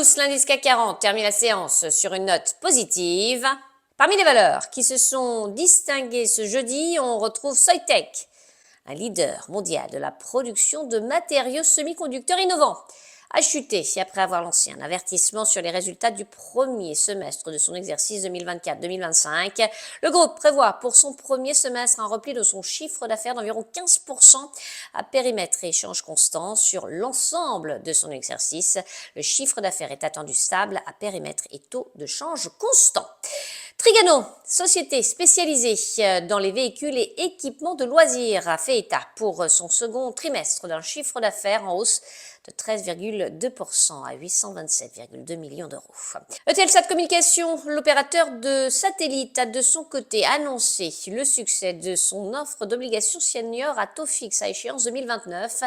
tous, l'indice CAC 40 termine la séance sur une note positive. Parmi les valeurs qui se sont distinguées ce jeudi, on retrouve Soitec, un leader mondial de la production de matériaux semi-conducteurs innovants, a chuté après avoir lancé un avertissement sur les résultats du premier semestre de son exercice 2024-2025. Le groupe prévoit pour son premier semestre un repli de son chiffre d'affaires d'environ 15% à périmètre et échange constant sur l'ensemble de son exercice. Le chiffre d'affaires est attendu stable à périmètre et taux de change constant. Trigano, société spécialisée dans les véhicules et équipements de loisirs, a fait état pour son second trimestre d'un chiffre d'affaires en hausse de 13,2% à 827,2 millions d'euros. Eutelsat Communications, l'opérateur de satellite, a de son côté annoncé le succès de son offre d'obligations seniors à taux fixe à échéance 2029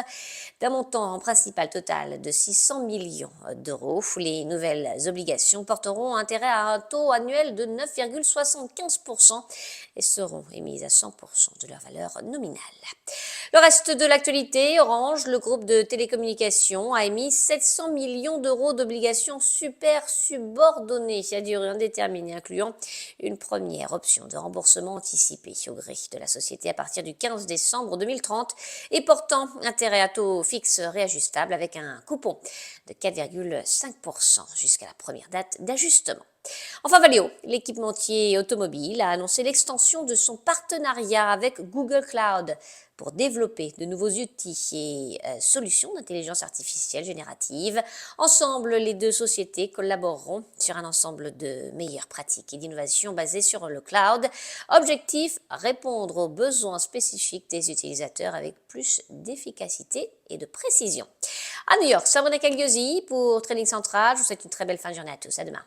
d'un montant principal total de 600 millions d'euros. Les nouvelles obligations porteront intérêt à un taux annuel de 9,75% et seront émises à 100% de leur valeur nominale. Le reste de l'actualité, Orange, le groupe de télécommunications, a émis 700 millions d'euros d'obligations super subordonnées à durée indéterminée, incluant une première option de remboursement anticipé au gré de la société à partir du 15 décembre 2030 et portant intérêt à taux fixe réajustable avec un coupon de 4,5% jusqu'à la première date d'ajustement. Enfin, Valeo, l'équipementier automobile, a annoncé l'extension de son partenariat avec Google Cloud pour développer de nouveaux outils et solutions d'intelligence artificielle générative. Ensemble, les deux sociétés collaboreront sur un ensemble de meilleures pratiques et d'innovations basées sur le cloud. Objectif, répondre aux besoins spécifiques des utilisateurs avec plus d'efficacité et de précision. À New York, Sabrina Cagliosi pour Trading Central. Je vous souhaite une très belle fin de journée à tous. À demain.